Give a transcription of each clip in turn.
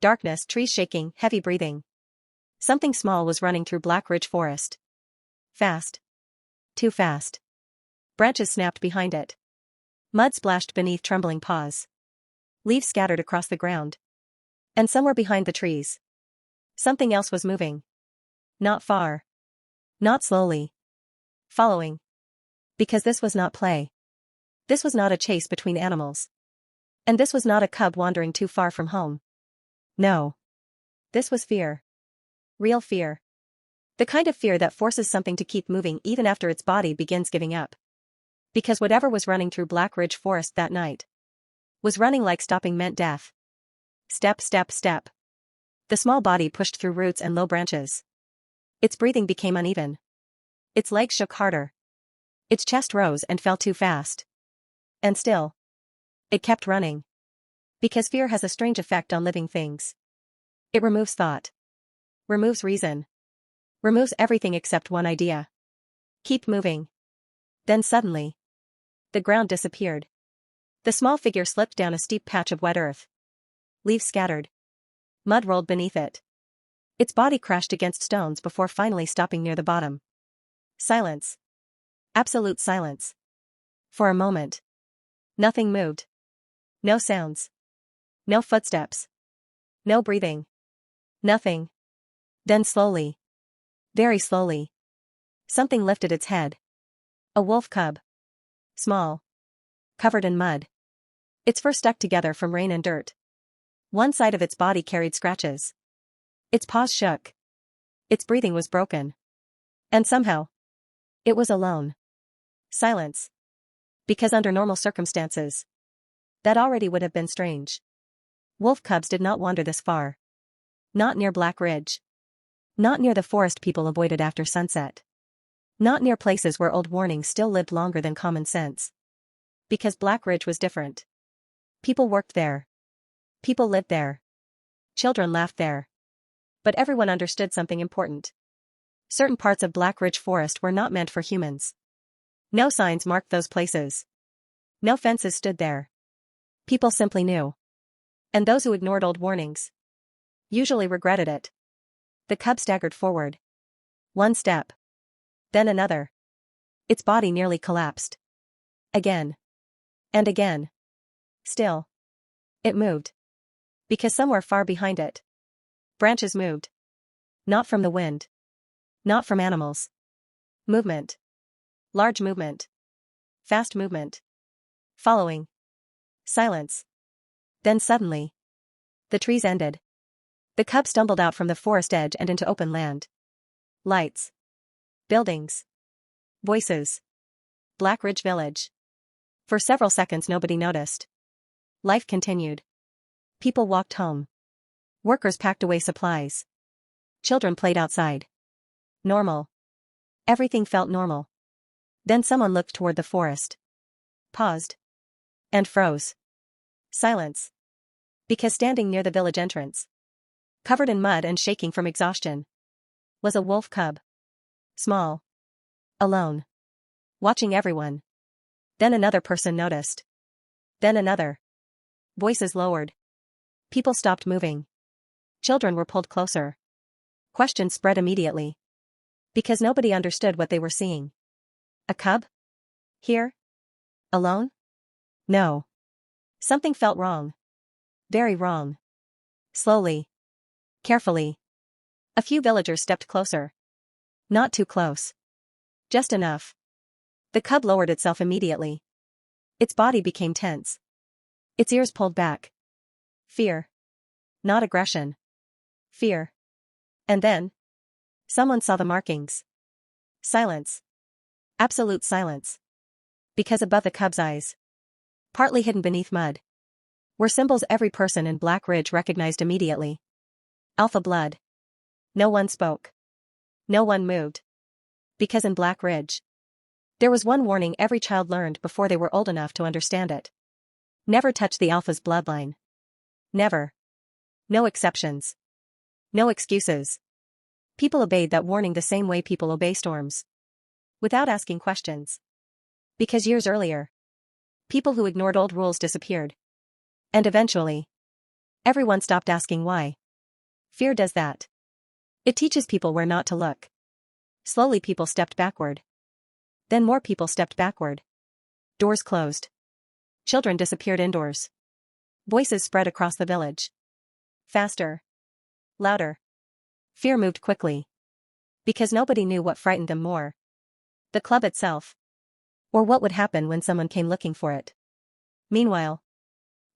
Darkness, trees shaking, heavy breathing. Something small was running through Black Ridge Forest. Fast. Too fast. Branches snapped behind it. Mud splashed beneath trembling paws. Leaves scattered across the ground. And somewhere behind the trees, something else was moving. Not far. Not slowly. Following. Because this was not play. This was not a chase between animals. And this was not a cub wandering too far from home. No. This was fear. Real fear. The kind of fear that forces something to keep moving even after its body begins giving up. Because whatever was running through Black Ridge Forest that night was running like stopping meant death. Step, step, step. The small body pushed through roots and low branches. Its breathing became uneven. Its legs shook harder. Its chest rose and fell too fast. And still, it kept running. Because fear has a strange effect on living things. It removes thought. Removes reason. Removes everything except one idea. Keep moving. Then suddenly, the ground disappeared. The small figure slipped down a steep patch of wet earth. Leaves scattered. Mud rolled beneath it. Its body crashed against stones before finally stopping near the bottom. Silence. Absolute silence. For a moment. Nothing moved. No sounds. No footsteps. No breathing. Nothing. Then slowly. Very slowly. Something lifted its head. A wolf cub. Small. Covered in mud. Its fur stuck together from rain and dirt. One side of its body carried scratches. Its paws shook. Its breathing was broken. And somehow, it was alone. Silence. Because under normal circumstances, that already would have been strange. Wolf cubs did not wander this far. Not near Black Ridge. Not near the forest people avoided after sunset. Not near places where old warnings still lived longer than common sense. Because Black Ridge was different. People worked there. People lived there. Children laughed there. But everyone understood something important. Certain parts of Black Ridge Forest were not meant for humans. No signs marked those places. No fences stood there. People simply knew. And those who ignored old warnings usually regretted it. The cub staggered forward. One step. Then another. Its body nearly collapsed. Again. And again. Still. It moved. Because somewhere far behind it, branches moved. Not from the wind. Not from animals. Movement. Large movement. Fast movement. Following. Silence. Then suddenly, the trees ended. The cub stumbled out from the forest edge and into open land. Lights. Buildings. Voices. Black Ridge Village. For several seconds nobody noticed. Life continued. People walked home. Workers packed away supplies. Children played outside. Normal. Everything felt normal. Then someone looked toward the forest. Paused. And froze. Silence. Because standing near the village entrance, covered in mud and shaking from exhaustion, was a wolf cub. Small. Alone. Watching everyone. Then another person noticed. Then another. Voices lowered. People stopped moving. Children were pulled closer. Questions spread immediately. Because nobody understood what they were seeing. A cub? Here? Alone? No. Something felt wrong. Very wrong. Slowly. Carefully. A few villagers stepped closer. Not too close. Just enough. The cub lowered itself immediately. Its body became tense. Its ears pulled back. Fear. Not aggression. Fear. And then, someone saw the markings. Silence. Absolute silence. Because above the cub's eyes, partly hidden beneath mud, were symbols every person in Black Ridge recognized immediately. Alpha blood. No one spoke. No one moved. Because in Black Ridge, there was one warning every child learned before they were old enough to understand it. Never touch the Alpha's bloodline. Never. No exceptions. No excuses. People obeyed that warning the same way people obey storms. Without asking questions. Because years earlier, people who ignored old rules disappeared. And eventually, Everyone stopped asking why. Fear does that. It teaches people where not to look. Slowly people stepped backward. Then more people stepped backward. Doors closed. Children disappeared indoors. Voices spread across the village. Faster. Louder. Fear moved quickly. Because nobody knew what frightened them more. The club itself. Or what would happen when someone came looking for it. Meanwhile.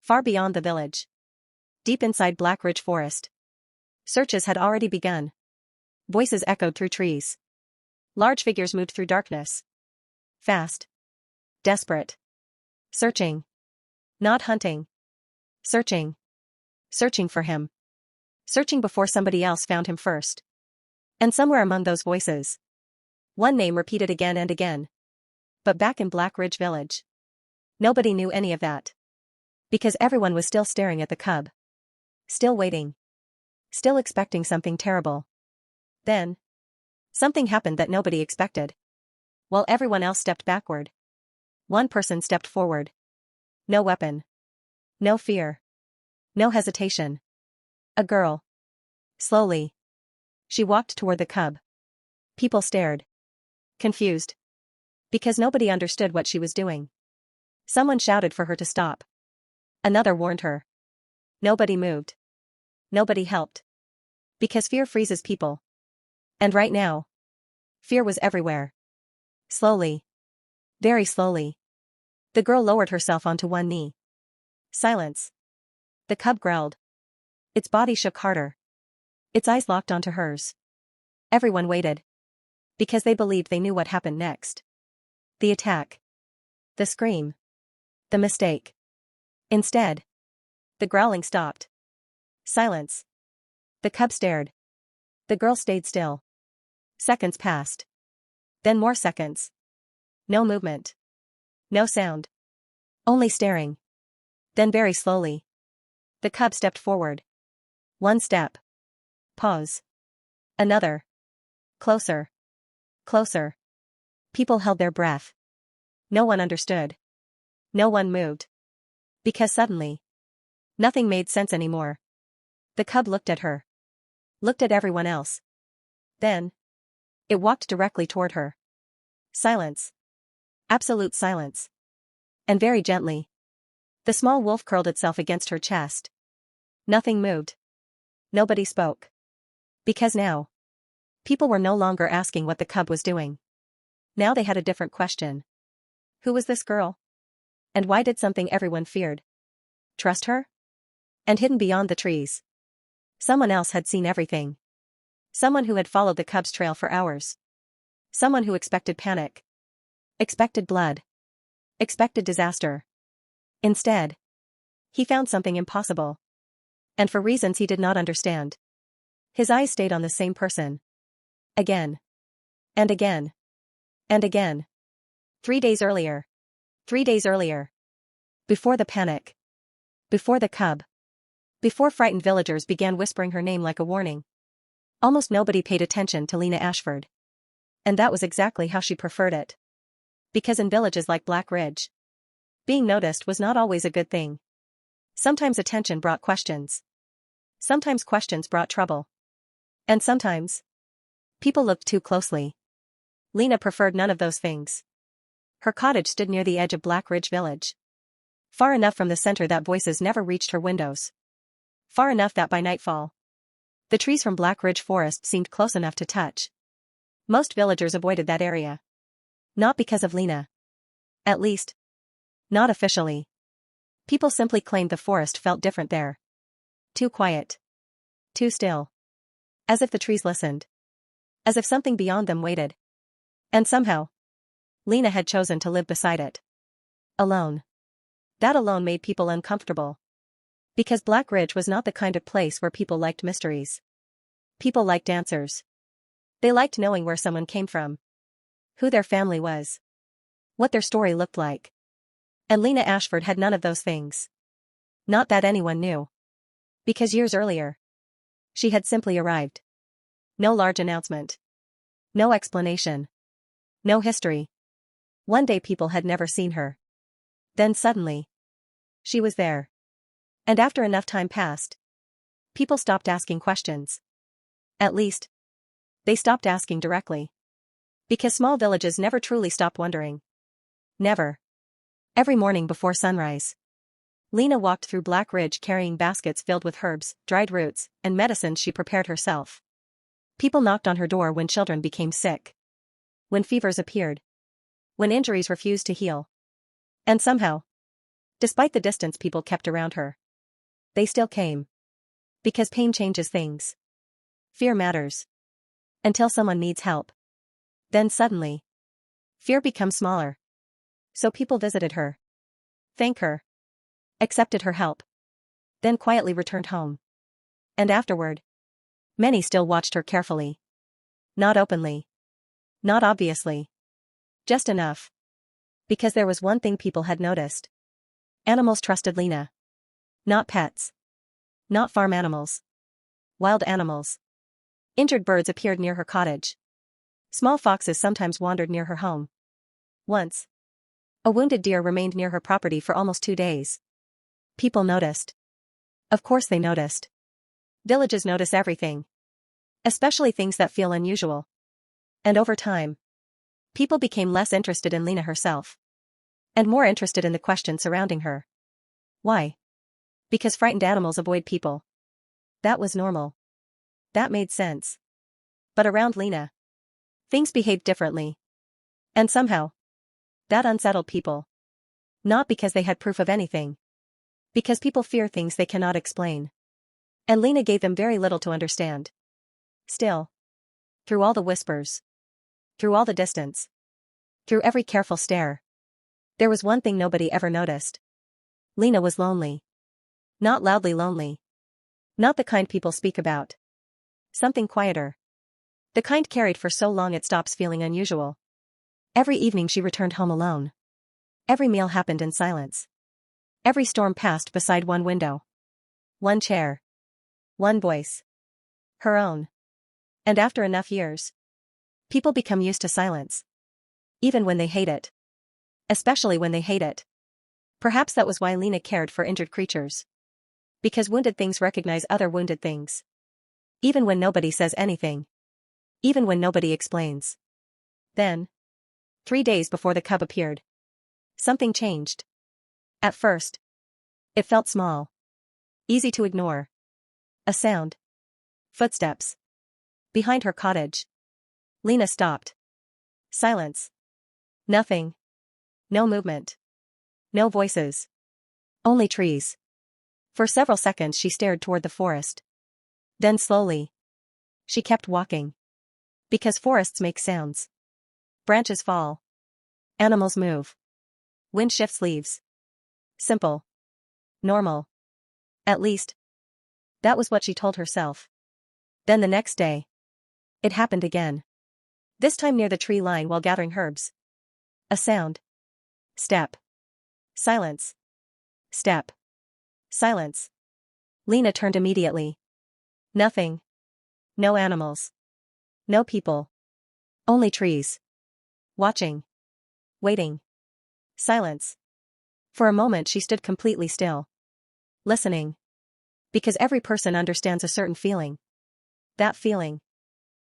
Far beyond the village. Deep inside Black Ridge Forest. Searches had already begun. Voices echoed through trees. Large figures moved through darkness. Fast. Desperate. Searching. Not hunting. Searching. Searching for him. Searching before somebody else found him first. And somewhere among those voices. One name repeated again and again. But back in Black Ridge Village. Nobody knew any of that. Because everyone was still staring at the cub. Still waiting. Still expecting something terrible. Then. Something happened that nobody expected. While everyone else stepped backward. One person stepped forward. No weapon. No fear. No hesitation. A girl. Slowly. She walked toward the cub. People stared. Confused. Because nobody understood what she was doing. Someone shouted for her to stop. Another warned her. Nobody moved. Nobody helped. Because fear freezes people. And right now. Fear was everywhere. Slowly. Very slowly. The girl lowered herself onto one knee. Silence. The cub growled. Its body shook harder. Its eyes locked onto hers. Everyone waited. Because they believed they knew what happened next. The attack. The scream. The mistake. Instead. The growling stopped. Silence. The cub stared. The girl stayed still. Seconds passed. Then more seconds. No movement. No sound. Only staring. Then very slowly. The cub stepped forward. One step. Pause. Another. Closer. Closer. People held their breath. No one understood. No one moved. Because suddenly. Nothing made sense anymore. The cub looked at her. Looked at everyone else. Then. It walked directly toward her. Silence. Absolute silence. And very gently. The small wolf curled itself against her chest. Nothing moved. Nobody spoke. Because now. People were no longer asking what the cub was doing. Now they had a different question. Who was this girl? And why did something everyone feared? Trust her? And hidden beyond the trees. Someone else had seen everything. Someone who had followed the cub's trail for hours. Someone who expected panic. Expected blood. Expected disaster. Instead. He found something impossible. And for reasons he did not understand. His eyes stayed on the same person. Again. And again. And again. 3 days earlier. 3 days earlier. Before the panic. Before the cub. Before frightened villagers began whispering her name like a warning. Almost nobody paid attention to Lena Ashford. And that was exactly how she preferred it. Because in villages like Black Ridge, being noticed was not always a good thing. Sometimes attention brought questions. Sometimes questions brought trouble. And sometimes, people looked too closely. Lena preferred none of those things. Her cottage stood near the edge of Black Ridge Village. Far enough from the center that voices never reached her windows. Far enough that by nightfall, the trees from Black Ridge Forest seemed close enough to touch. Most villagers avoided that area. Not because of Lena. At least, not officially. People simply claimed the forest felt different there. Too quiet. Too still. As if the trees listened. As if something beyond them waited. And somehow, Lena had chosen to live beside it. Alone. That alone made people uncomfortable. Because Black Ridge was not the kind of place where people liked mysteries. People liked answers. They liked knowing where someone came from. Who their family was. What their story looked like. And Lena Ashford had none of those things. Not that anyone knew. Because years earlier, she had simply arrived. No large announcement. No explanation. No history. One day people had never seen her. Then suddenly, she was there. And after enough time passed, People stopped asking questions. At least, they stopped asking directly. Because small villages never truly stop wondering. Never. Every morning before sunrise, Lena walked through Black Ridge carrying baskets filled with herbs, dried roots, and medicines she prepared herself. People knocked on her door when children became sick. When fevers appeared. When injuries refused to heal. And somehow, despite the distance people kept around her, they still came. Because pain changes things. Fear matters. Until someone needs help. Then suddenly, fear becomes smaller. So people visited her. Thanked her. Accepted her help. Then quietly returned home. And afterward, many still watched her carefully. Not openly. Not obviously. Just enough. Because there was one thing people had noticed. Animals trusted Lena. Not pets. Not farm animals. Wild animals. Injured birds appeared near her cottage. Small foxes sometimes wandered near her home. Once, a wounded deer remained near her property for almost 2 days. People noticed. Of course they noticed. Villages notice everything. Especially things that feel unusual. And over time, people became less interested in Lena herself. And more interested in the questions surrounding her. Why? Because frightened animals avoid people. That was normal. That made sense. But around Lena, things behaved differently. And somehow, that unsettled people. Not because they had proof of anything. Because people fear things they cannot explain. And Lena gave them very little to understand. Still, through all the whispers, through all the distance, through every careful stare, there was one thing nobody ever noticed. Lena was lonely. Not loudly lonely. Not the kind people speak about. Something quieter. The kind carried for so long it stops feeling unusual. Every evening she returned home alone. Every meal happened in silence. Every storm passed beside one window. One chair. One voice. Her own. And after enough years, people become used to silence. Even when they hate it. Especially when they hate it. Perhaps that was why Lena cared for injured creatures. Because wounded things recognize other wounded things. Even when nobody says anything. Even when nobody explains. Then, 3 days before the cub appeared, something changed. At first, it felt small. Easy to ignore. A sound. Footsteps. Behind her cottage. Lena stopped. Silence. Nothing. No movement. No voices. Only trees. For several seconds she stared toward the forest. Then slowly, she kept walking. Because forests make sounds. Branches fall. Animals move. Wind shifts leaves. Simple. Normal. At least, that was what she told herself. Then the next day, it happened again. This time near the tree line while gathering herbs. A sound. Step. Silence. Step. Silence. Lena turned immediately. Nothing. No animals. No people. Only trees. Watching. Waiting. Silence. For a moment she stood completely still. Listening. Because every person understands a certain feeling. That feeling.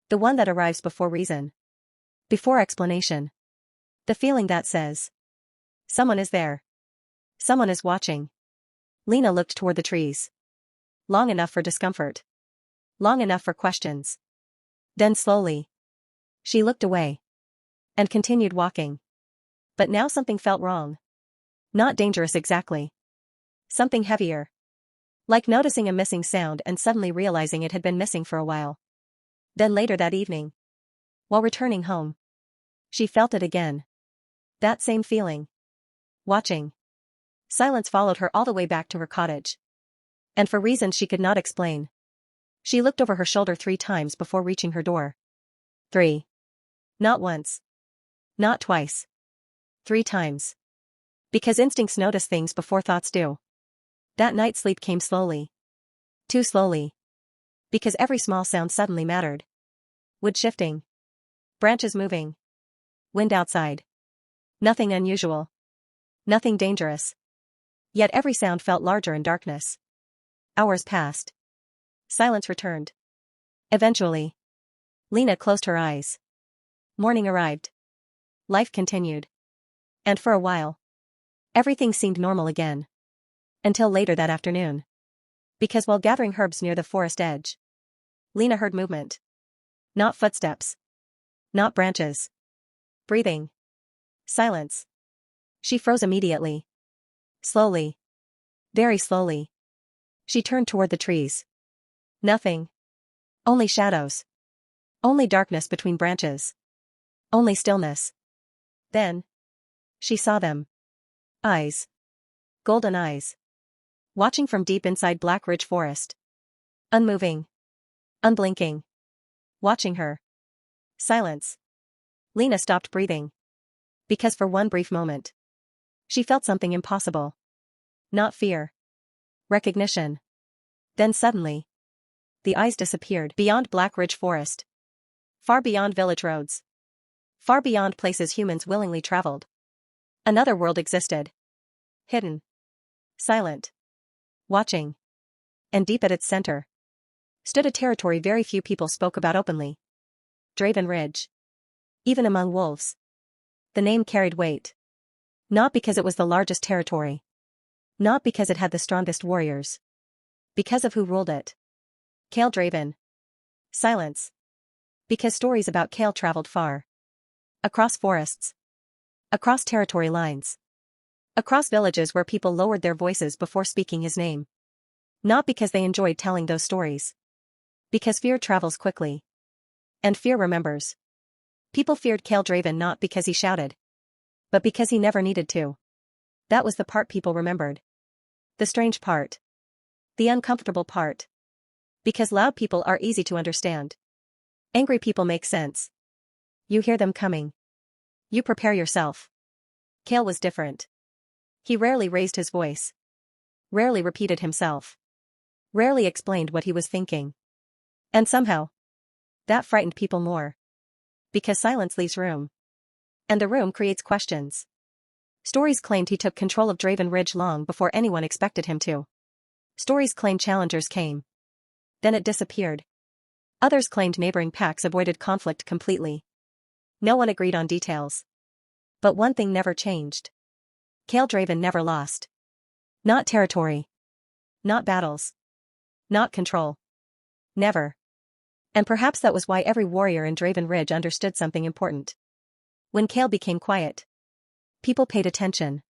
The one that arrives before reason. Before explanation. The feeling that says, someone is there. Someone is watching. Lena looked toward the trees. Long enough for discomfort. Long enough for questions. Then slowly, she looked away. And continued walking. But now something felt wrong. Not dangerous exactly. Something heavier. Like noticing a missing sound and suddenly realizing it had been missing for a while. Then later that evening, while returning home, she felt it again. That same feeling. Watching. Silence followed her all the way back to her cottage. And for reasons she could not explain, she looked over her shoulder 3 times before reaching her door. 3. Not once. Not twice. 3 times. Because instincts notice things before thoughts do. That night sleep came slowly. Too slowly. Because every small sound suddenly mattered. Wood shifting. Branches moving. Wind outside. Nothing unusual. Nothing dangerous. Yet every sound felt larger in darkness. Hours passed. Silence returned. Eventually, Lena closed her eyes. Morning arrived. Life continued. And for a while, everything seemed normal again. Until later that afternoon. Because while gathering herbs near the forest edge, Lena heard movement. Not footsteps. Not branches. Breathing. Silence. She froze immediately. Slowly. Very slowly. She turned toward the trees. Nothing. Only shadows. Only darkness between branches. Only stillness. Then, she saw them. Eyes. Golden eyes. Watching from deep inside Black Ridge Forest. Unmoving. Unblinking. Watching her. Silence. Lena stopped breathing. Because for one brief moment, she felt something impossible. Not fear. Recognition. Then suddenly, the eyes disappeared beyond Black Ridge Forest. Far beyond village roads. Far beyond places humans willingly traveled. Another world existed. Hidden. Silent. Watching. And deep at its center stood a territory very few people spoke about openly. Draven Ridge. Even among wolves, the name carried weight. Not because it was the largest territory. Not because it had the strongest warriors. Because of who ruled it. Kael Draven. Silence. Because stories about Kael traveled far. Across forests. Across territory lines. Across villages where people lowered their voices before speaking his name. Not because they enjoyed telling those stories. Because fear travels quickly. And fear remembers. People feared Kael Draven not because he shouted, but because he never needed to. That was the part people remembered. The strange part. The uncomfortable part. Because loud people are easy to understand. Angry people make sense. You hear them coming. You prepare yourself. Kael was different. He rarely raised his voice. Rarely repeated himself. Rarely explained what he was thinking. And somehow, that frightened people more. Because silence leaves room. And the room creates questions. Stories claimed he took control of Draven Ridge long before anyone expected him to. Stories claimed challengers came. Then it disappeared. Others claimed neighboring packs avoided conflict completely. No one agreed on details. But one thing never changed. Kael Draven never lost. Not territory. Not battles. Not control. Never. And perhaps that was why every warrior in Draven Ridge understood something important. When Kael became quiet, people paid attention.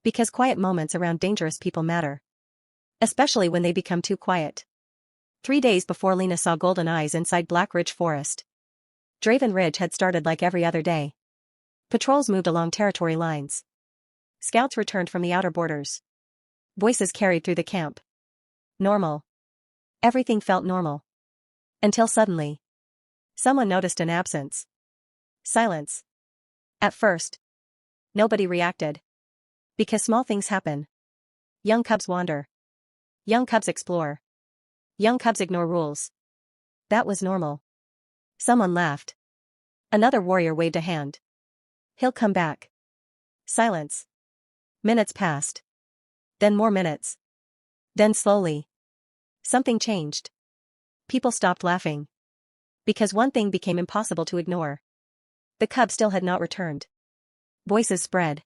Because quiet moments around dangerous people matter. Especially when they become too quiet. 3 days before Lena saw golden eyes inside Black Ridge Forest, Draven Ridge had started like every other day. Patrols moved along territory lines. Scouts returned from the outer borders. Voices carried through the camp. Normal. Everything felt normal. Until suddenly, someone noticed an absence. Silence. At first, nobody reacted. Because small things happen. Young cubs wander. Young cubs explore. Young cubs ignore rules. That was normal. Someone laughed. Another warrior waved a hand. He'll come back. Silence. Minutes passed. Then more minutes. Then slowly, something changed. People stopped laughing. Because one thing became impossible to ignore. The cub still had not returned. Voices spread.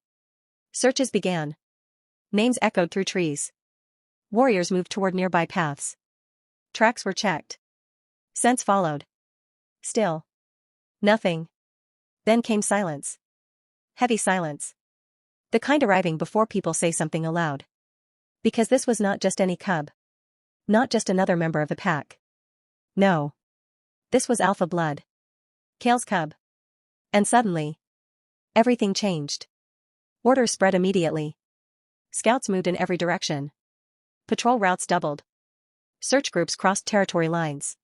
Searches began. Names echoed through trees. Warriors moved toward nearby paths. Tracks were checked. Scents followed. Still. Nothing. Then came silence. Heavy silence. The kind arriving before people say something aloud. Because this was not just any cub. Not just another member of the pack. No. This was alpha blood. Kael's cub. And suddenly, everything changed. Orders spread immediately. Scouts moved in every direction. Patrol routes doubled. Search groups crossed territory lines.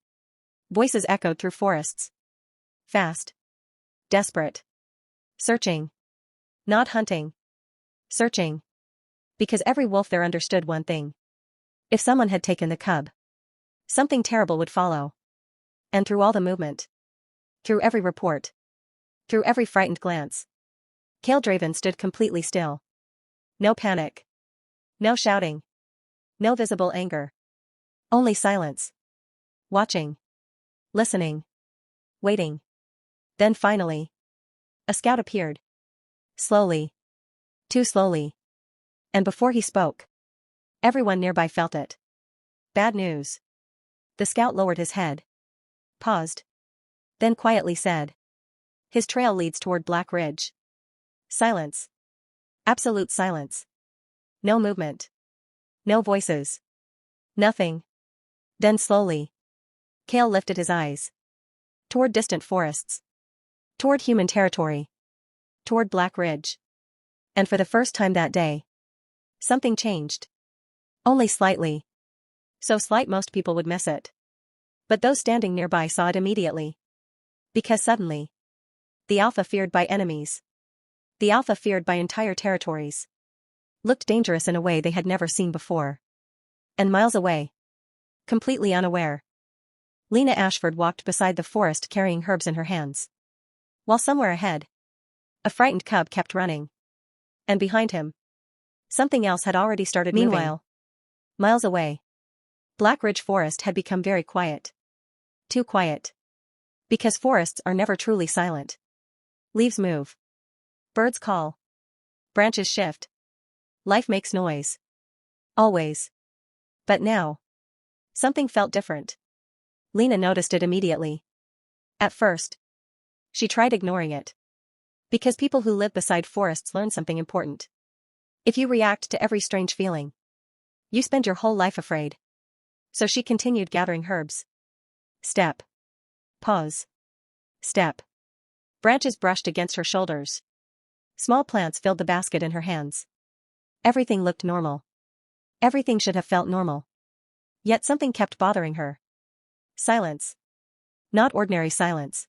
Voices echoed through forests. Fast. Desperate. Searching. Not hunting. Searching. Because every wolf there understood one thing. If someone had taken the cub, something terrible would follow. And through all the movement. Through every report. Through every frightened glance. Kael Draven stood completely still. No panic. No shouting. No visible anger. Only silence. Watching. Listening. Waiting. Then finally. A scout appeared. Slowly. Too slowly. And before he spoke, everyone nearby felt it. Bad news. The scout lowered his head. Paused. Then quietly said. His trail leads toward Black Ridge. Silence. Absolute silence. No movement. No voices. Nothing. Then slowly. Kael lifted his eyes. Toward distant forests. Toward human territory. Toward Black Ridge. And for the first time that day, something changed. Only slightly. So slight most people would miss it. But those standing nearby saw it immediately. Because suddenly, the Alpha feared by enemies, the Alpha feared by entire territories, looked dangerous in a way they had never seen before. And miles away, completely unaware, Lena Ashford walked beside the forest carrying herbs in her hands. While somewhere ahead, a frightened cub kept running. And behind him, something else had already started moving. Meanwhile, miles away, Black Ridge Forest had become very quiet. Too quiet. Because forests are never truly silent. Leaves move. Birds call. Branches shift. Life makes noise. Always. But now, something felt different. Lena noticed it immediately. At first, she tried ignoring it. Because people who live beside forests learn something important. If you react to every strange feeling, you spend your whole life afraid. So she continued gathering herbs. Step. Pause. Step. Branches brushed against her shoulders. Small plants filled the basket in her hands. Everything looked normal. Everything should have felt normal. Yet something kept bothering her. Silence. Not ordinary silence.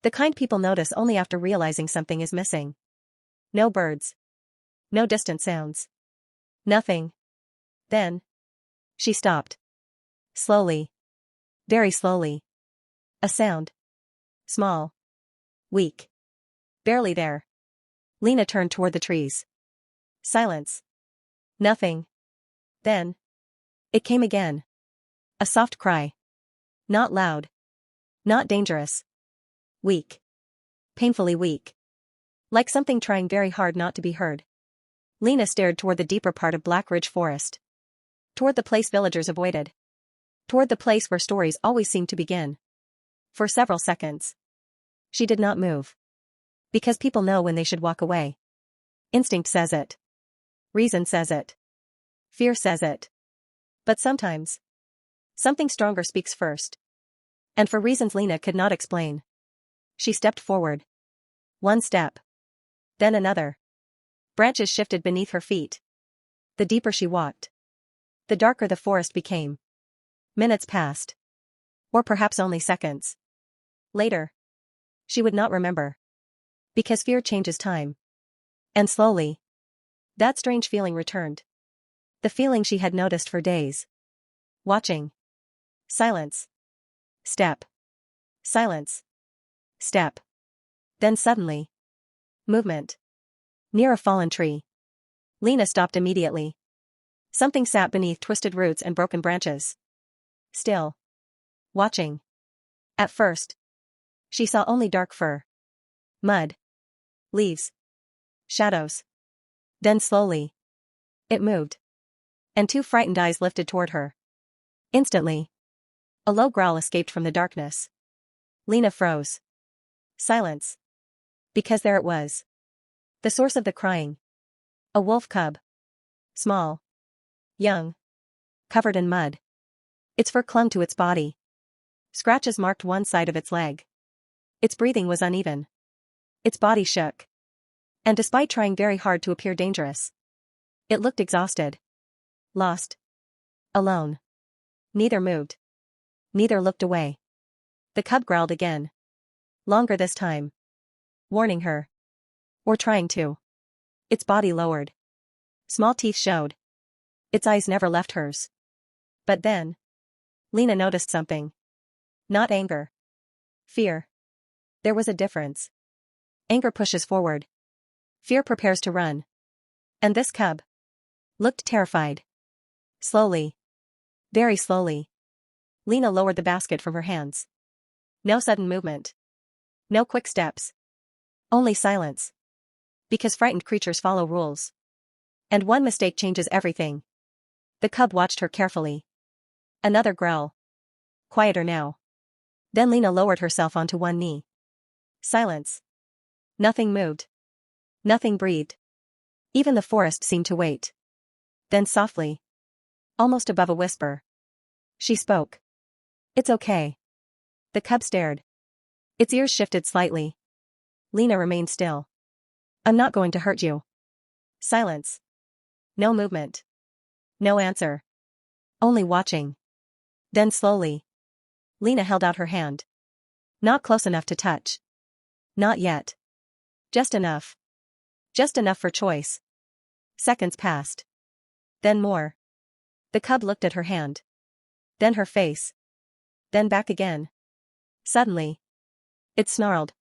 The kind people notice only after realizing something is missing. No birds. No distant sounds. Nothing. Then, she stopped. Slowly. Very slowly. A sound. Small. Weak. Barely there. Lena turned toward the trees. Silence. Nothing. Then, it came again. A soft cry. Not loud. Not dangerous. Weak. Painfully weak. Like something trying very hard not to be heard. Lena stared toward the deeper part of Black Ridge Forest. Toward the place villagers avoided. Toward the place where stories always seemed to begin. For several seconds, she did not move. Because people know when they should walk away. Instinct says it. Reason says it. Fear says it. But sometimes, something stronger speaks first. And for reasons Lena could not explain, she stepped forward. One step. Then another. Branches shifted beneath her feet. The deeper she walked, the darker the forest became. Minutes passed. Or perhaps only seconds. Later. She would not remember. Because fear changes time. And slowly, that strange feeling returned. The feeling she had noticed for days. Watching. Silence. Step. Silence. Step. Then suddenly. Movement. Near a fallen tree. Lena stopped immediately. Something sat beneath twisted roots and broken branches. Still. Watching. At first, she saw only dark fur. Mud. Leaves. Shadows. Then slowly, it moved. And two frightened eyes lifted toward her. Instantly, a low growl escaped from the darkness. Lena froze. Silence. Because there it was. The source of the crying. A wolf cub. Small. Young. Covered in mud. Its fur clung to its body. Scratches marked one side of its leg. Its breathing was uneven. Its body shook. And despite trying very hard to appear dangerous, it looked exhausted. Lost. Alone. Neither moved. Neither looked away. The cub growled again. Longer this time. Warning her. Or trying to. Its body lowered. Small teeth showed. Its eyes never left hers. But then, Lena noticed something. Not anger. Fear. There was a difference. Anger pushes forward. Fear prepares to run. And this cub looked terrified. Slowly. Very slowly. Lena lowered the basket from her hands. No sudden movement. No quick steps. Only silence. Because frightened creatures follow rules. And one mistake changes everything. The cub watched her carefully. Another growl. Quieter now. Then Lena lowered herself onto one knee. Silence. Nothing moved. Nothing breathed. Even the forest seemed to wait. Then softly. Almost above a whisper. She spoke. It's okay. The cub stared. Its ears shifted slightly. Lena remained still. I'm not going to hurt you. Silence. No movement. No answer. Only watching. Then slowly. Lena held out her hand. Not close enough to touch. Not yet. Just enough. Just enough for choice. Seconds passed. Then more. The cub looked at her hand. Then her face. Then back again. Suddenly. It snarled.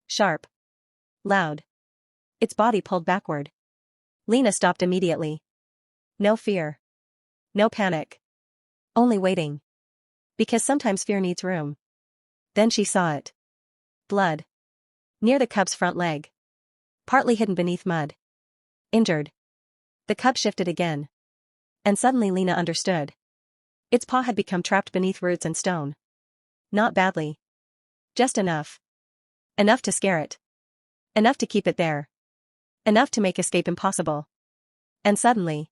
Sharp. Loud. Its body pulled backward. Lena stopped immediately. No fear. No panic. Only waiting. Because sometimes fear needs room. Then she saw it. Blood. Near the cub's front leg. Partly hidden beneath mud. Injured. The cub shifted again. And suddenly Lena understood. Its paw had become trapped beneath roots and stone. Not badly. Just enough. Enough to scare it. Enough to keep it there. Enough to make escape impossible. And suddenly.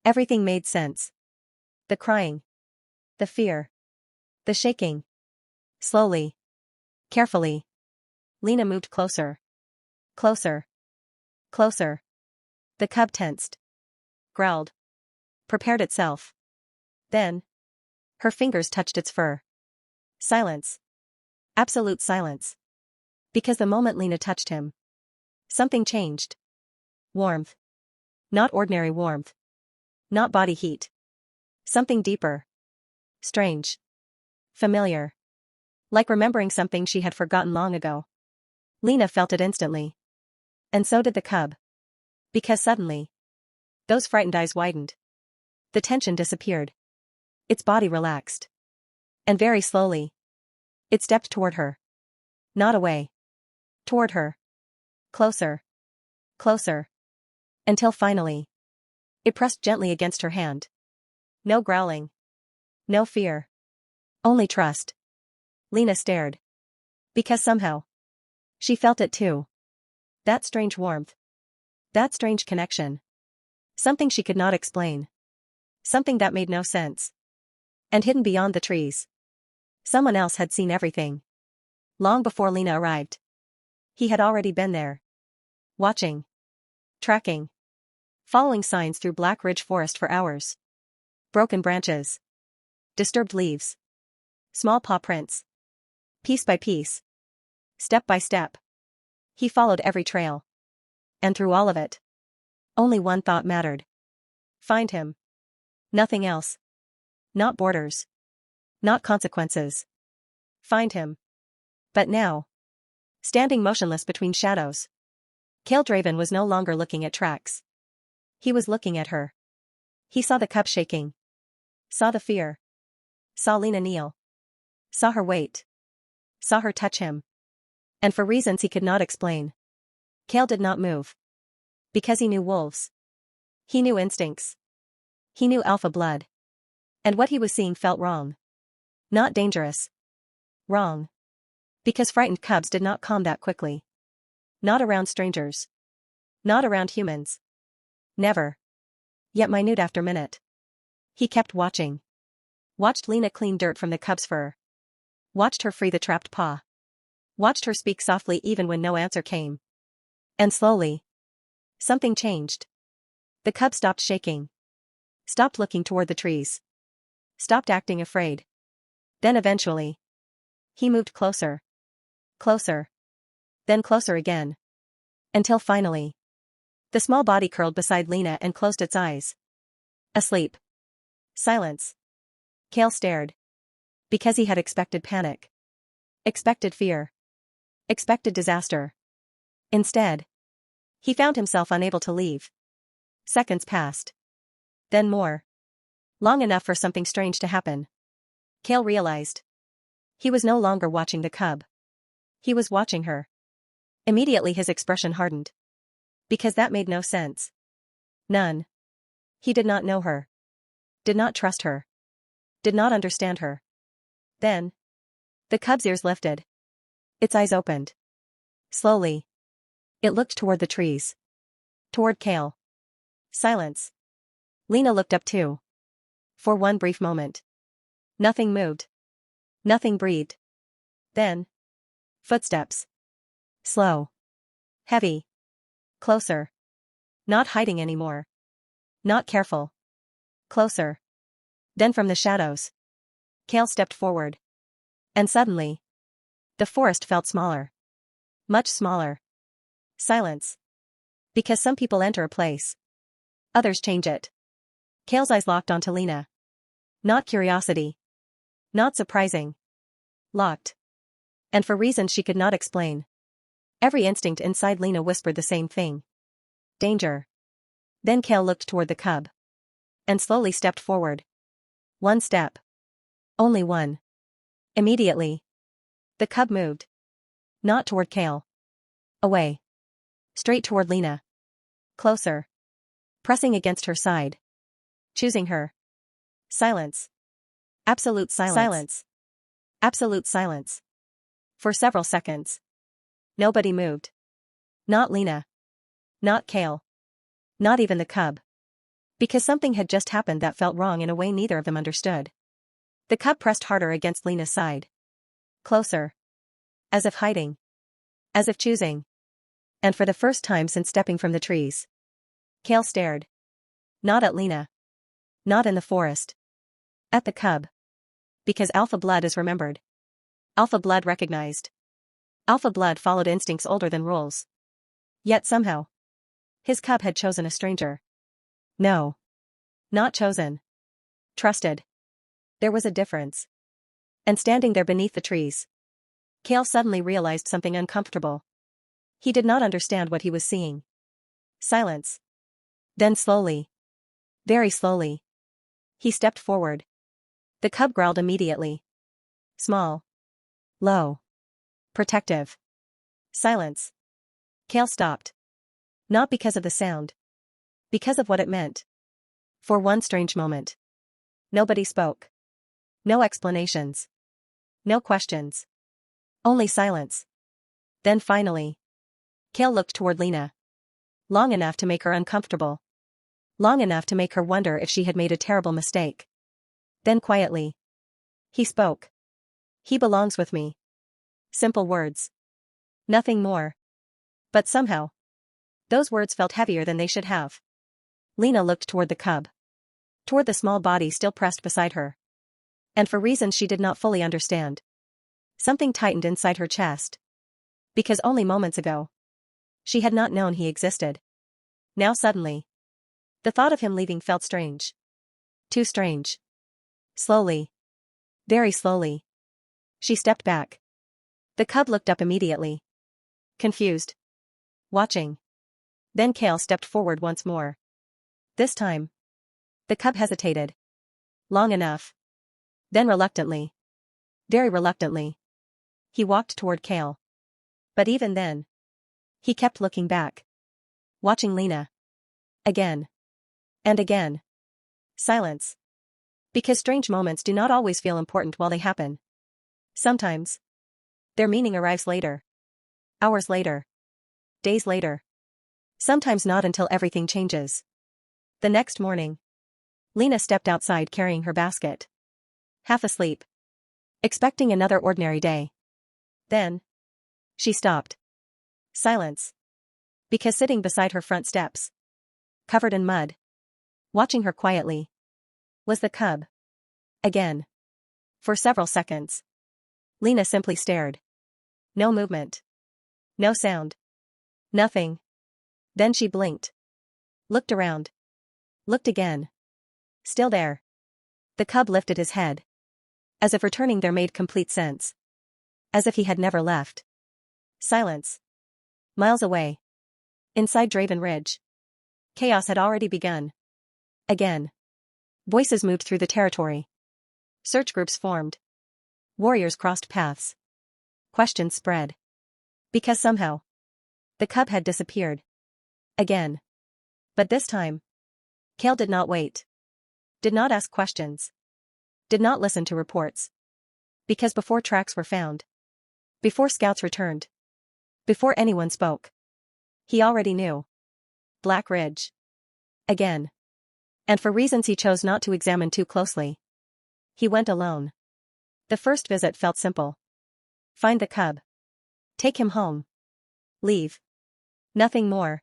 Everything made sense. The crying. The fear. The shaking. Slowly. Carefully. Lena moved closer. Closer. Closer. The cub tensed. Growled. Prepared itself. Then. Her fingers touched its fur. Silence. Absolute silence. Because the moment Lena touched him. Something changed. Warmth. Not ordinary warmth. Not body heat. Something deeper. Strange. Familiar. Like remembering something she had forgotten long ago. Lena felt it instantly. And so did the cub. Because suddenly. Those frightened eyes widened. The tension disappeared. Its body relaxed. And very slowly. It stepped toward her. Not away. Toward her. Closer. Closer. Until finally. It pressed gently against her hand. No growling. No fear. Only trust. Lena stared. Because somehow. She felt it too. That strange warmth. That strange connection. Something she could not explain. Something that made no sense. And hidden beyond the trees. Someone else had seen everything. Long before Lena arrived. He had already been there. Watching. Tracking. Following signs through Black Ridge Forest for hours. Broken branches. Disturbed leaves. Small paw prints. Piece by piece. Step by step. He followed every trail. And through all of it. Only one thought mattered. Find him. Nothing else. Not borders. Not consequences. Find him. But now. Standing motionless between shadows. Kael Draven was no longer looking at tracks. He was looking at her. He saw the cup shaking. Saw the fear. Saw Lena kneel. Saw her wait. Saw her touch him. And for reasons he could not explain. Kael did not move. Because he knew wolves. He knew instincts. He knew alpha blood. And what he was seeing felt wrong. Not dangerous. Wrong. Because frightened cubs did not calm that quickly. Not around strangers. Not around humans. Never. Yet minute after minute. He kept watching. Watched Lena clean dirt from the cub's fur. Watched her free the trapped paw. Watched her speak softly even when no answer came. And slowly. Something changed. The cub stopped shaking. Stopped looking toward the trees. Stopped acting afraid. Then eventually. He moved closer. Closer. Then closer again. Until finally. The small body curled beside Lena and closed its eyes. Asleep. Silence. Kael stared. Because he had expected panic. Expected fear. Expected disaster. Instead. He found himself unable to leave. Seconds passed. Then more. Long enough for something strange to happen. Kael realized. He was no longer watching the cub. He was watching her. Immediately his expression hardened. Because that made no sense. None. He did not know her. Did not trust her. Did not understand her. Then. The cub's ears lifted. Its eyes opened. Slowly. It looked toward the trees. Toward Kael. Silence. Lena looked up too. For one brief moment. Nothing moved. Nothing breathed. Then. Footsteps. Slow. Heavy. Closer. Not hiding anymore. Not careful. Closer. Then from the shadows. Kael stepped forward. And suddenly. The forest felt smaller. Much smaller. Silence. Because some people enter a place. Others change it. Kael's eyes locked onto Lena. Not curiosity. Not surprising. Locked. And for reasons she could not explain. Every instinct inside Lena whispered the same thing. Danger. Then Kael looked toward the cub. And slowly stepped forward. One step. Only one. Immediately. The cub moved. Not toward Kael. Away. Straight toward Lena. Closer. Pressing against her side. Choosing her. Silence. Absolute silence. Silence. Absolute silence. For several seconds. Nobody moved. Not Lena. Not Kael. Not even the cub. Because something had just happened that felt wrong in a way neither of them understood. The cub pressed harder against Lena's side. Closer. As if hiding. As if choosing. And for the first time since stepping from the trees. Kael stared. Not at Lena. Not in the forest. At the cub. Because alpha blood is remembered. Alpha blood recognized. Alpha blood followed instincts older than rules. Yet somehow. His cub had chosen a stranger. No. Not chosen. Trusted. There was a difference. And standing there beneath the trees. Kael suddenly realized something uncomfortable. He did not understand what he was seeing. Silence. Then slowly. Very slowly. He stepped forward. The cub growled immediately. Small. Low. Protective. Silence. Kael stopped. Not because of the sound. Because of what it meant. For one strange moment. Nobody spoke. No explanations. No questions. Only silence. Then finally. Kael looked toward Lena. Long enough to make her uncomfortable. Long enough to make her wonder if she had made a terrible mistake. Then quietly. He spoke. He belongs with me. Simple words. Nothing more. But somehow. Those words felt heavier than they should have. Lena looked toward the cub. Toward the small body still pressed beside her. And for reasons she did not fully understand. Something tightened inside her chest. Because only moments ago. She had not known he existed. Now suddenly. The thought of him leaving felt strange. Too strange. Slowly. Very slowly. She stepped back. The cub looked up immediately. Confused. Watching. Then Kael stepped forward once more. This time. The cub hesitated. Long enough. Then reluctantly. Very reluctantly. He walked toward Kael. But even then. He kept looking back. Watching Lena. Again. And again. Silence. Because strange moments do not always feel important while they happen. Sometimes. Their meaning arrives later. Hours later. Days later. Sometimes not until everything changes. The next morning. Lena stepped outside carrying her basket. Half asleep. Expecting another ordinary day. Then. She stopped. Silence. Because sitting beside her front steps. Covered in mud. Watching her quietly. Was the cub. Again. For several seconds. Lena simply stared. No movement. No sound. Nothing. Then she blinked. Looked around. Looked again. Still there. The cub lifted his head. As if returning there made complete sense. As if he had never left. Silence. Miles away. Inside Draven Ridge. Chaos had already begun. Again. Voices moved through the territory. Search groups formed. Warriors crossed paths. Questions spread. Because somehow, the cub had disappeared. Again. But this time, Kael did not wait. Did not ask questions. Did not listen to reports. Because before tracks were found, before scouts returned, before anyone spoke, he already knew. Black Ridge. Again. And for reasons he chose not to examine too closely, he went alone. The first visit felt simple. Find the cub. Take him home. Leave. Nothing more.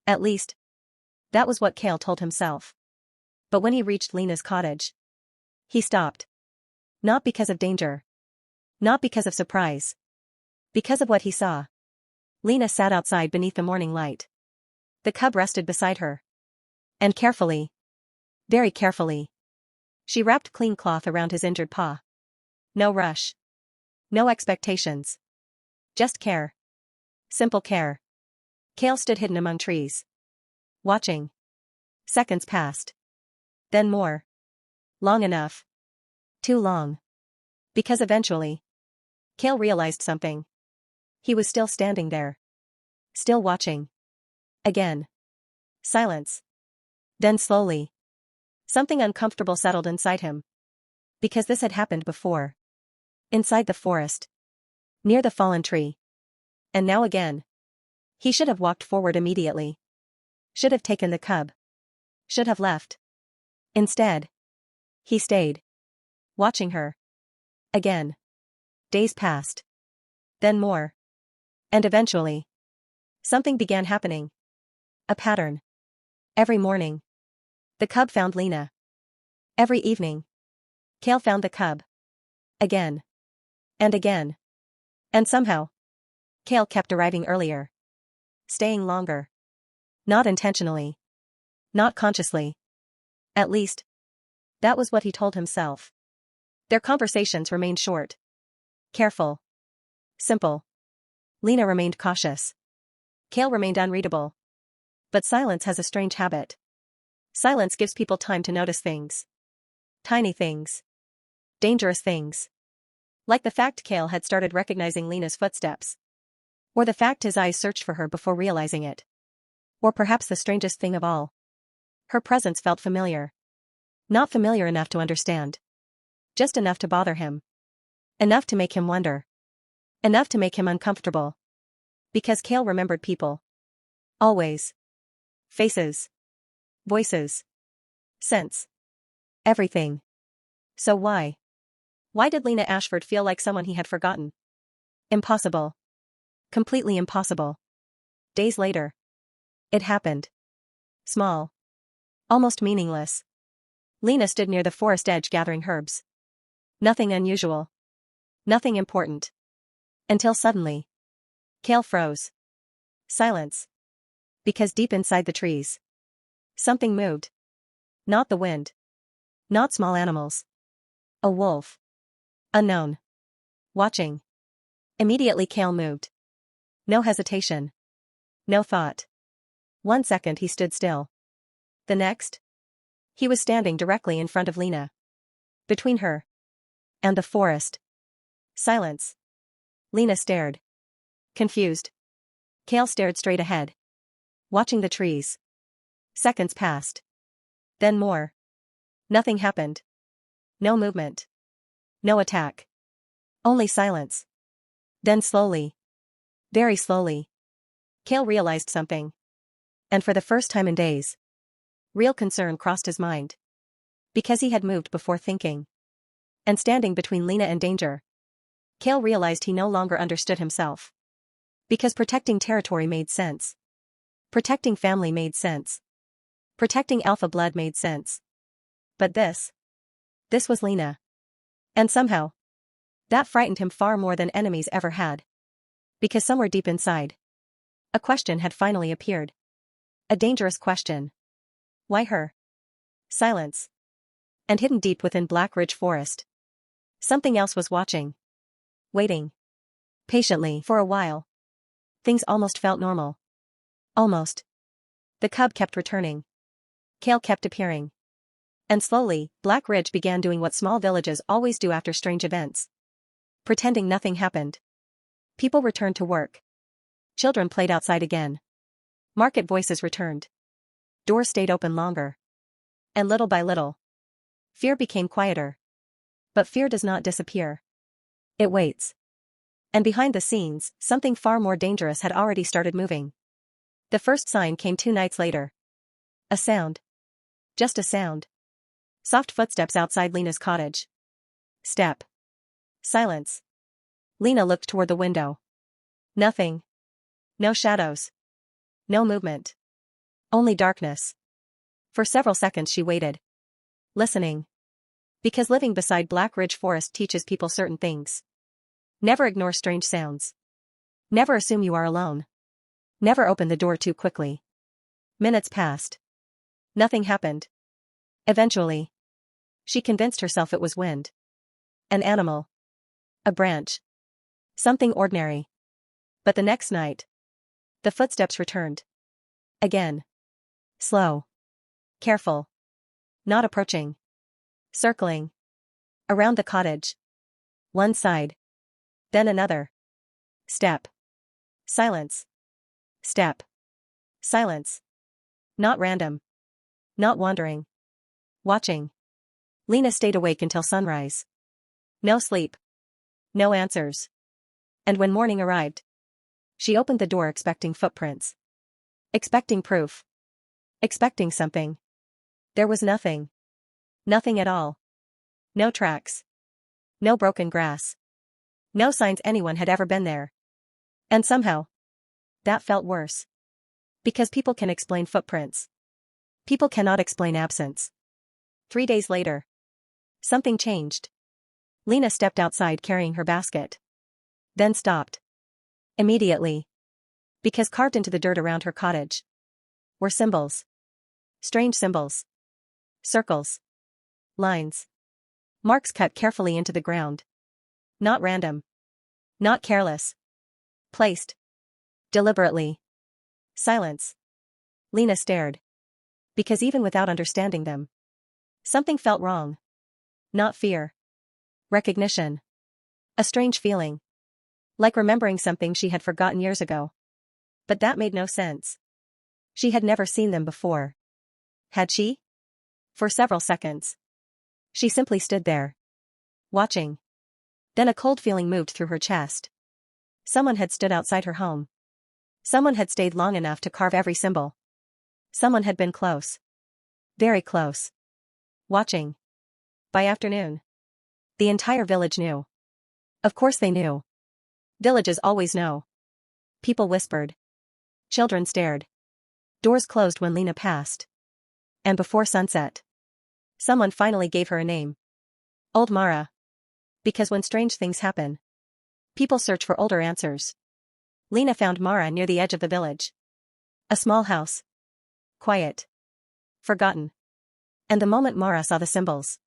At least, that was what Kael told himself. But when he reached Lena's cottage, he stopped. Not because of danger. Not because of surprise. Because of what he saw. Lena sat outside beneath the morning light. The cub rested beside her. And carefully, very carefully, she wrapped clean cloth around his injured paw. No rush. No expectations. Just care. Simple care. Kael stood hidden among trees. Watching. Seconds passed. Then more. Long enough. Too long. Because eventually, Kael realized something. He was still standing there. Still watching. Again. Silence. Then slowly, something uncomfortable settled inside him. Because this had happened before. Inside the forest. Near the fallen tree. And now again. He should have walked forward immediately. Should have taken the cub. Should have left. Instead, he stayed. Watching her. Again. Days passed. Then more. And eventually, something began happening. A pattern. Every morning, the cub found Lena. Every evening, Kael found the cub. Again. And again. And somehow, Kael kept arriving earlier. Staying longer. Not intentionally. Not consciously. At least, that was what he told himself. Their conversations remained short. Careful. Simple. Lena remained cautious. Kael remained unreadable. But silence has a strange habit. Silence gives people time to notice things. Tiny things. Dangerous things. Like the fact Kael had started recognizing Lena's footsteps. Or the fact his eyes searched for her before realizing it. Or perhaps the strangest thing of all. Her presence felt familiar. Not familiar enough to understand. Just enough to bother him. Enough to make him wonder. Enough to make him uncomfortable. Because Kael remembered people. Always. Faces. Voices. Scents. Everything. So why? Why did Lena Ashford feel like someone he had forgotten? Impossible. Completely impossible. Days later. It happened. Small. Almost meaningless. Lena stood near the forest edge gathering herbs. Nothing unusual. Nothing important. Until suddenly, Kael froze. Silence. Because deep inside the trees, something moved. Not the wind. Not small animals. A wolf. Unknown. Watching. Immediately Kael moved. No hesitation. No thought. 1 second he stood still. The next, he was standing directly in front of Lena. Between her and the forest. Silence. Lena stared. Confused. Kael stared straight ahead. Watching the trees. Seconds passed. Then more. Nothing happened. No movement. No attack. Only silence. Then slowly. Very slowly. Kael realized something. And for the first time in days, real concern crossed his mind. Because he had moved before thinking. And standing between Lena and danger. Kael realized he no longer understood himself. Because protecting territory made sense. Protecting family made sense. Protecting alpha blood made sense. But this was Lena. And somehow, that frightened him far more than enemies ever had. Because somewhere deep inside, a question had finally appeared. A dangerous question. Why her? Silence. And hidden deep within Black Ridge Forest, something else was watching. Waiting. Patiently for a while. Things almost felt normal. Almost. The cub kept returning. Kael kept appearing. And slowly, Black Ridge began doing what small villages always do after strange events. Pretending nothing happened. People returned to work. Children played outside again. Market voices returned. Doors stayed open longer. And little by little, fear became quieter. But fear does not disappear. It waits. And behind the scenes, something far more dangerous had already started moving. The first sign came 2 nights later. A sound. Just a sound. Soft footsteps outside Lena's cottage. Step. Silence. Lena looked toward the window. Nothing. No shadows. No movement. Only darkness. For several seconds she waited. Listening. Because living beside Black Ridge Forest teaches people certain things. Never ignore strange sounds. Never assume you are alone. Never open the door too quickly. Minutes passed. Nothing happened. Eventually, she convinced herself it was wind. An animal. A branch. Something ordinary. But the next night, the footsteps returned. Again. Slow. Careful. Not approaching. Circling. Around the cottage. One side. Then another. Step. Silence. Step. Silence. Not random. Not wandering. Watching. Lena stayed awake until sunrise. No sleep. No answers. And when morning arrived, she opened the door expecting footprints. Expecting proof. Expecting something. There was nothing. Nothing at all. No tracks. No broken grass. No signs anyone had ever been there. And somehow, that felt worse. Because people can explain footprints. People cannot explain absence. 3 days later, something changed. Lena stepped outside carrying her basket. Then stopped. Immediately. Because carved into the dirt around her cottage were symbols. Strange symbols. Circles. Lines. Marks cut carefully into the ground. Not random. Not careless. Placed. Deliberately. Silence. Lena stared. Because even without understanding them, something felt wrong. Not fear. Recognition. A strange feeling. Like remembering something she had forgotten years ago. But that made no sense. She had never seen them before. Had she? For several seconds. She simply stood there. Watching. Then a cold feeling moved through her chest. Someone had stood outside her home. Someone had stayed long enough to carve every symbol. Someone had been close. Very close. Watching. By afternoon, the entire village knew. Of course they knew. Villages always know. People whispered. Children stared. Doors closed when Lena passed. And before sunset, someone finally gave her a name. Old Mara. Because when strange things happen, people search for older answers. Lena found Mara near the edge of the village. A small house. Quiet. Forgotten. And the moment Mara saw the symbols,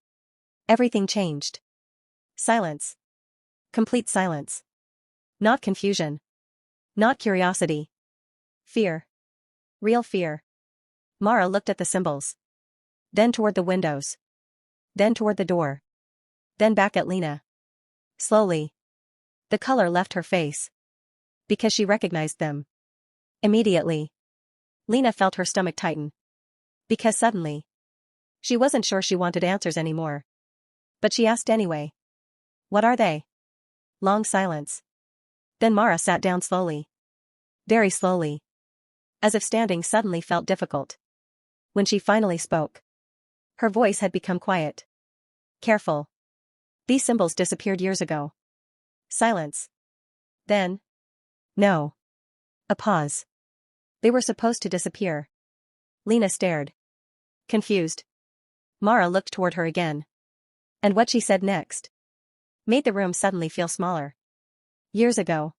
everything changed. Silence. Complete silence. Not confusion. Not curiosity. Fear. Real fear. Mara looked at the symbols. Then toward the windows. Then toward the door. Then back at Lena. Slowly. The color left her face. Because she recognized them. Immediately. Lena felt her stomach tighten. Because suddenly, she wasn't sure she wanted answers anymore. But she asked anyway. What are they? Long silence. Then Mara sat down slowly. Very slowly. As if standing suddenly felt difficult. When she finally spoke, her voice had become quiet. Careful. These symbols disappeared years ago. Silence. Then. No. A pause. They were supposed to disappear. Lena stared. Confused. Mara looked toward her again. And what she said next made the room suddenly feel smaller. Years ago.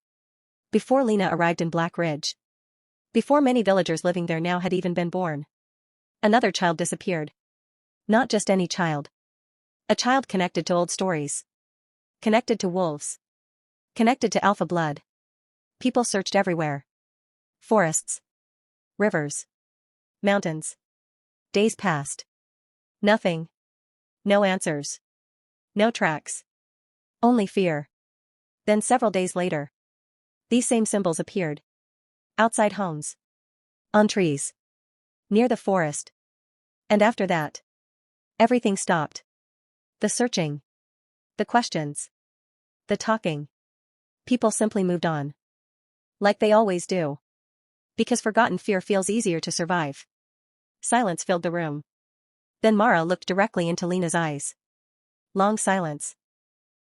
Before Lena arrived in Black Ridge. Before many villagers living there now had even been born. Another child disappeared. Not just any child. A child connected to old stories. Connected to wolves. Connected to alpha blood. People searched everywhere. Forests. Rivers. Mountains. Days passed. Nothing. No answers. No tracks. Only fear. Then several days later, these same symbols appeared. Outside homes. On trees. Near the forest. And after that, everything stopped. The searching. The questions. The talking. People simply moved on. Like they always do. Because forgotten fear feels easier to survive. Silence filled the room. Then Mara looked directly into Lena's eyes. Long silence.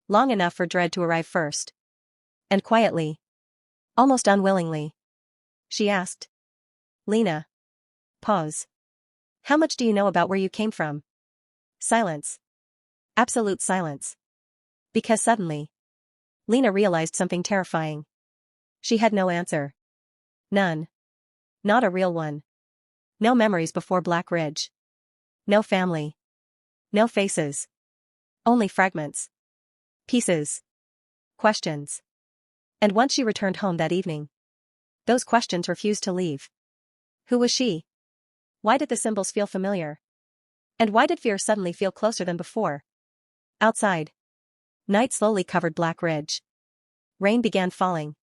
Long enough for dread to arrive first. And quietly. Almost unwillingly. She asked. Lena. Pause. How much do you know about where you came from? Silence. Absolute silence. Because suddenly, Lena realized something terrifying. She had no answer. None. Not a real one. No memories before Black Ridge. No family. No faces. Only fragments. Pieces. Questions. And once she returned home that evening, those questions refused to leave. Who was she? Why did the symbols feel familiar? And why did fear suddenly feel closer than before? Outside. Night slowly covered Black Ridge. Rain began falling.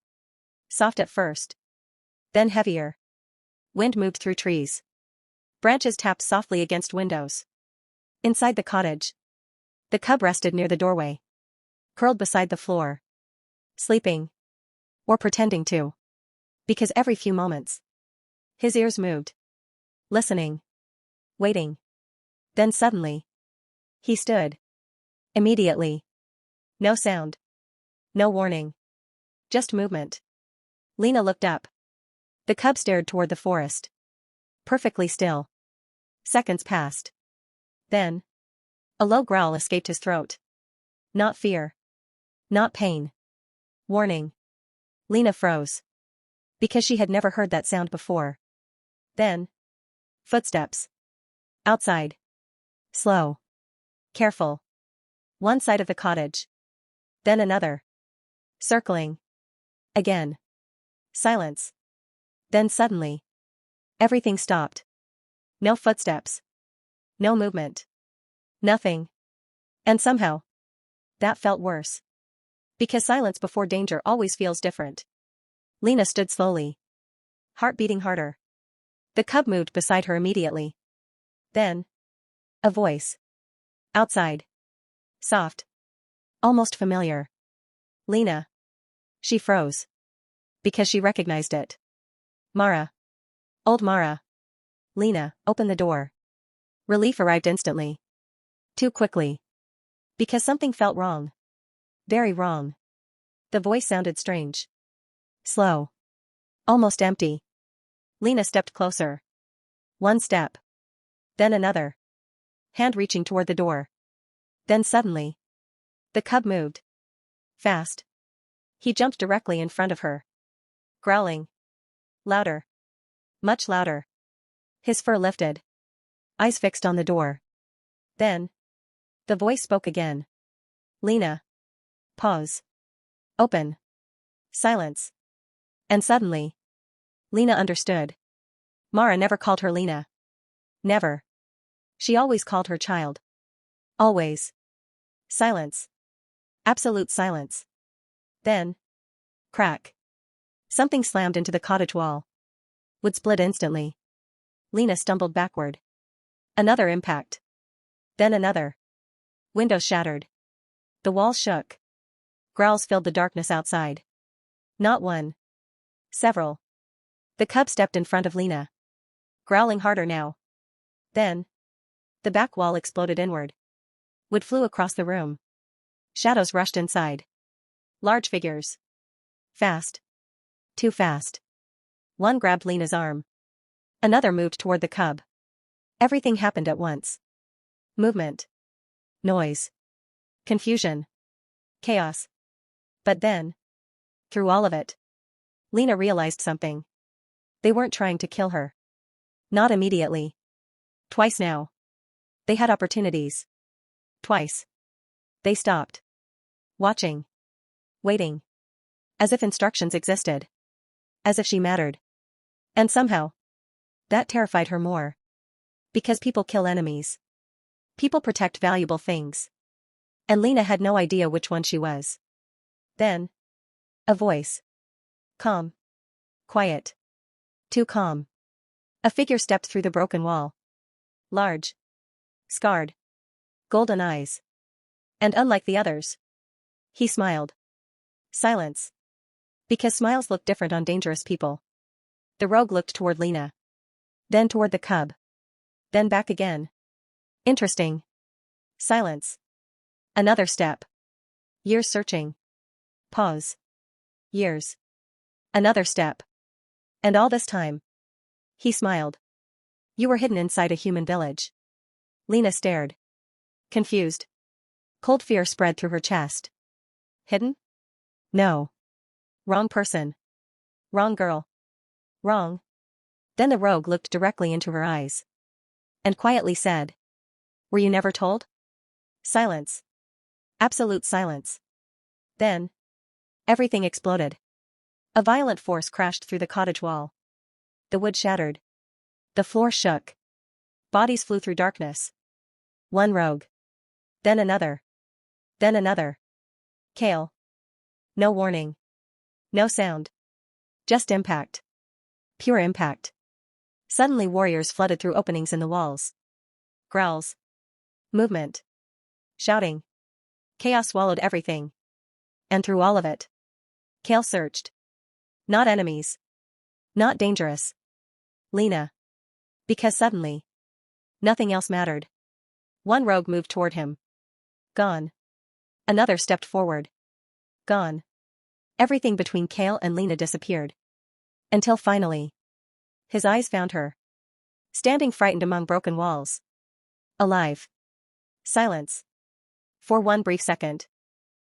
Soft at first. Then heavier. Wind moved through trees. Branches tapped softly against windows. Inside the cottage, the cub rested near the doorway. Curled beside the floor. Sleeping. Or pretending to. Because every few moments, his ears moved. Listening. Waiting. Then suddenly, he stood. Immediately. No sound. No warning. Just movement. Lena looked up. The cub stared toward the forest. Perfectly still. Seconds passed. Then, a low growl escaped his throat. Not fear. Not pain. Warning. Lena froze. Because she had never heard that sound before. Then, footsteps. Outside. Slow. Careful. One side of the cottage. Then another. Circling. Again. Silence. Then suddenly, everything stopped. No footsteps. No movement. Nothing. And somehow, that felt worse. Because silence before danger always feels different. Lena stood slowly. Heart beating harder. The cub moved beside her immediately. Then, a voice. Outside. Soft. Almost familiar. Lena. She froze. Because she recognized it. Mara. Old Mara. Lena, open the door. Relief arrived instantly. Too quickly. Because something felt wrong. Very wrong. The voice sounded strange. Slow. Almost empty. Lena stepped closer. One step. Then another. Hand reaching toward the door. Then suddenly, the cub moved. Fast. He jumped directly in front of her. Growling. Louder. Much louder. His fur lifted. Eyes fixed on the door. Then, the voice spoke again. Lena. Pause. Open. Silence. And suddenly, Lena understood. Mara never called her Lena. Never. She always called her child. Always. Silence. Absolute silence. Then, crack. Something slammed into the cottage wall. Wood split instantly. Lena stumbled backward. Another impact. Then another. Windows shattered. The walls shook. Growls filled the darkness outside. Not one. Several. The cub stepped in front of Lena. Growling harder now. Then, the back wall exploded inward. Wood flew across the room. Shadows rushed inside. Large figures. Fast. Too fast. One grabbed Lena's arm. Another moved toward the cub. Everything happened at once. Movement. Noise. Confusion. Chaos. But then, through all of it, Lena realized something. They weren't trying to kill her. Not immediately. Twice now. They had opportunities. Twice. They stopped. Watching. Waiting. As if instructions existed. As if she mattered. And somehow, that terrified her more. Because people kill enemies. People protect valuable things. And Lena had no idea which one she was. Then. A voice. Calm. Quiet. Too calm. A figure stepped through the broken wall. Large. Scarred. Golden eyes. And unlike the others. He smiled. Silence. Because smiles look different on dangerous people. The rogue looked toward Lena. Then toward the cub. Then back again. Interesting. Silence. Another step. Years searching. Pause. Years. Another step. And all this time. He smiled. You were hidden inside a human village. Lena stared. Confused. Cold fear spread through her chest. Hidden? No. Wrong person. Wrong girl. Wrong. Then the rogue looked directly into her eyes. And quietly said. Were you never told? Silence. Absolute silence. Then. Everything exploded. A violent force crashed through the cottage wall. The wood shattered. The floor shook. Bodies flew through darkness. One rogue. Then another. Then another. Kael. No warning. No sound. Just impact. Pure impact. Suddenly warriors flooded through openings in the walls. Growls. Movement. Shouting. Chaos swallowed everything. And through all of it. Kael searched. Not enemies. Not dangerous. Lena. Because suddenly. Nothing else mattered. One rogue moved toward him. Gone. Another stepped forward. Gone. Everything between Kael and Lena disappeared. Until finally. His eyes found her. Standing frightened among broken walls. Alive. Silence. For one brief second.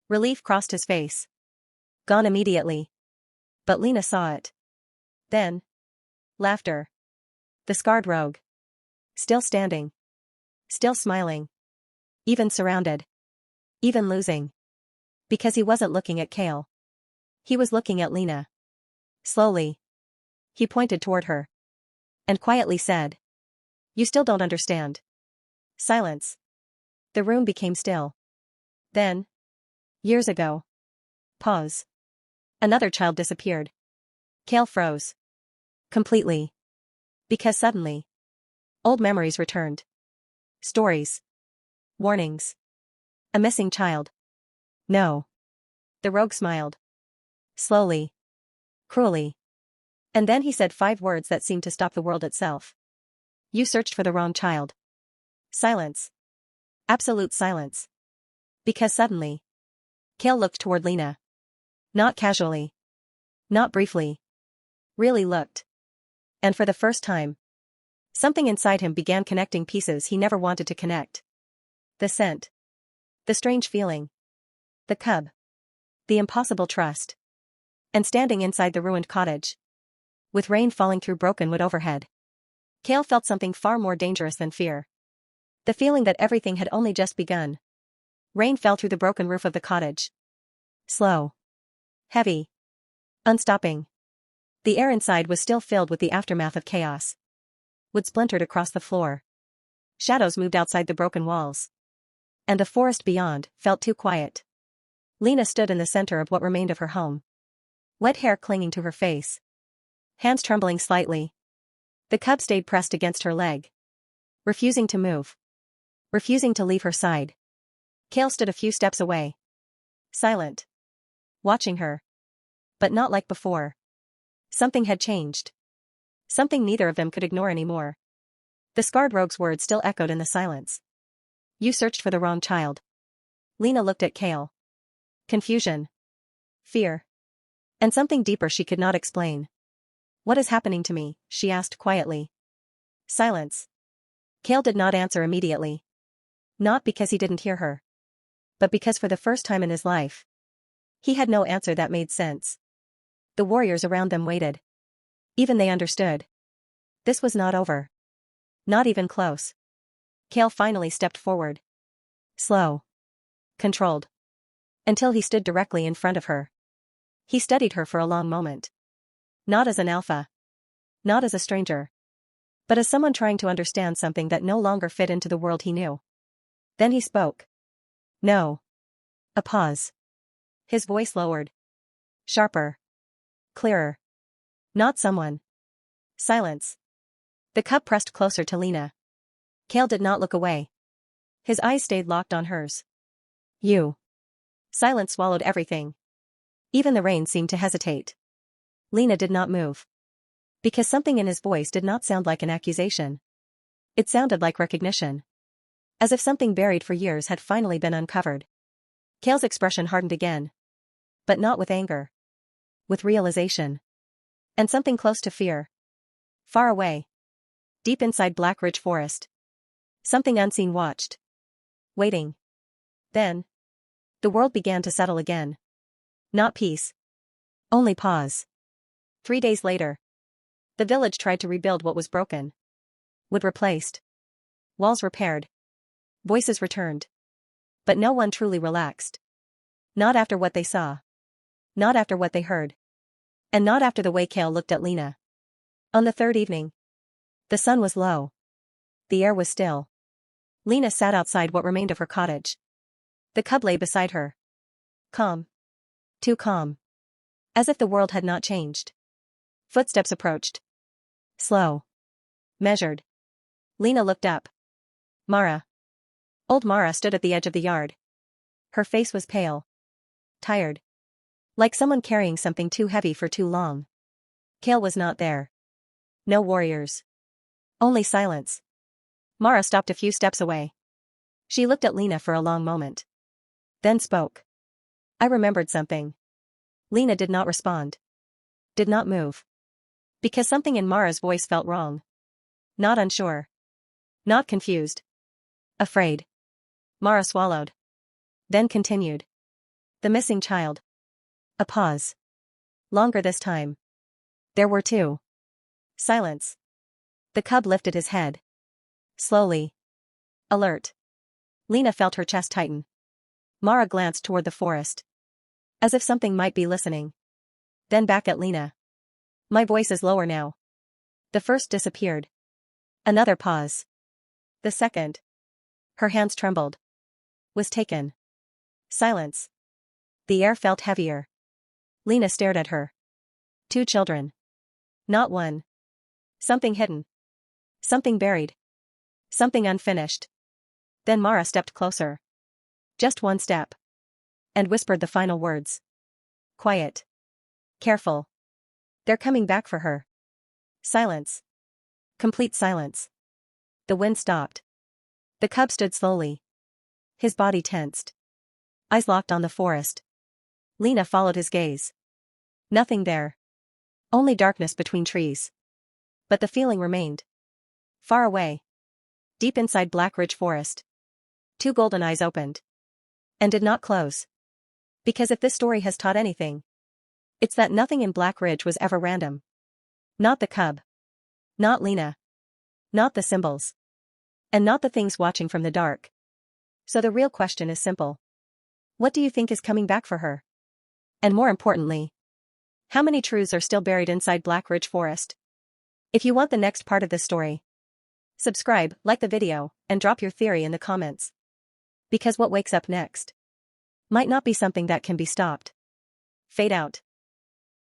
Relief crossed his face. Gone immediately. But Lena saw it. Then. Laughter. The scarred rogue. Still standing. Still smiling. Even surrounded. Even losing. Because he wasn't looking at Kael. He was looking at Lena. Slowly. He pointed toward her. And quietly said. You still don't understand. Silence. The room became still. Then. Years ago. Pause. Another child disappeared. Kael froze. Completely. Because suddenly. Old memories returned. Stories. Warnings. A missing child. No. The rogue smiled. Slowly. Cruelly. And then he said 5 words that seemed to stop the world itself. You searched for the wrong child. Silence. Absolute silence. Because suddenly. Kael looked toward Lena. Not casually. Not briefly. Really looked. And for the first time. Something inside him began connecting pieces he never wanted to connect. The scent. The strange feeling. The cub. The impossible trust. And standing inside the ruined cottage. With rain falling through broken wood overhead. Kael felt something far more dangerous than fear. The feeling that everything had only just begun. Rain fell through the broken roof of the cottage. Slow. Heavy. Unstopping. The air inside was still filled with the aftermath of chaos. Wood splintered across the floor. Shadows moved outside the broken walls. And the forest beyond felt too quiet. Lena stood in the center of what remained of her home. Wet hair clinging to her face. Hands trembling slightly. The cub stayed pressed against her leg. Refusing to move. Refusing to leave her side. Kael stood a few steps away. Silent. Watching her. But not like before. Something had changed. Something neither of them could ignore anymore. The scarred rogue's words still echoed in the silence. You searched for the wrong child. Lena looked at Kael. Confusion. Fear. And something deeper she could not explain. What is happening to me? She asked quietly. Silence. Kael did not answer immediately. Not because he didn't hear her. But because for the first time in his life. He had no answer that made sense. The warriors around them waited. Even they understood. This was not over. Not even close. Kael finally stepped forward. Slow. Controlled. Until he stood directly in front of her. He studied her for a long moment. Not as an alpha. Not as a stranger. But as someone trying to understand something that no longer fit into the world he knew. Then he spoke. No. A pause. His voice lowered. Sharper. Clearer. Not someone. Silence. The cub pressed closer to Lena. Kael did not look away. His eyes stayed locked on hers. You. Silence swallowed everything. Even the rain seemed to hesitate. Lena did not move. Because something in his voice did not sound like an accusation. It sounded like recognition. As if something buried for years had finally been uncovered. Kael's expression hardened again. But not with anger. With realization. And something close to fear. Far away. Deep inside Black Ridge Forest. Something unseen watched. Waiting. Then. The world began to settle again. Not peace. Only pause. 3 days later. The village tried to rebuild what was broken. Wood replaced. Walls repaired. Voices returned. But no one truly relaxed. Not after what they saw. Not after what they heard. And not after the way Kael looked at Lena. On the third evening. The sun was low. The air was still. Lena sat outside what remained of her cottage. The cub lay beside her. Calm. Too calm. As if the world had not changed. Footsteps approached. Slow. Measured. Lena looked up. Mara. Old Mara stood at the edge of the yard. Her face was pale. Tired. Like someone carrying something too heavy for too long. Kael was not there. No warriors. Only silence. Mara stopped a few steps away. She looked at Lena for a long moment. Then spoke. I remembered something. Lena did not respond. Did not move. Because something in Mara's voice felt wrong. Not unsure. Not confused. Afraid. Mara swallowed. Then continued. The missing child. A pause. Longer this time. There were two. Silence. The cub lifted his head. Slowly. Alert. Lena felt her chest tighten. Mara glanced toward the forest. As if something might be listening. Then back at Lena. My voice is lower now. The first disappeared. Another pause. The second. Her hands trembled. Was taken. Silence. The air felt heavier. Lena stared at her. 2 children. Not one. Something hidden. Something buried. Something unfinished. Then Mara stepped closer. Just one step. And whispered the final words. Quiet. Careful. They're coming back for her. Silence. Complete silence. The wind stopped. The cub stood slowly. His body tensed. Eyes locked on the forest. Lena followed his gaze. Nothing there. Only darkness between trees. But the feeling remained. Far away. Deep inside Black Ridge Forest. 2 golden eyes opened. And did not close. Because if this story has taught anything, it's that nothing in Black Ridge was ever random. Not the cub. Not Lena. Not the symbols. And not the things watching from the dark. So the real question is simple. What do you think is coming back for her? And more importantly, how many truths are still buried inside Black Ridge Forest? If you want the next part of this story, subscribe, like the video, and drop your theory in the comments. Because what wakes up next might not be something that can be stopped. Fade out.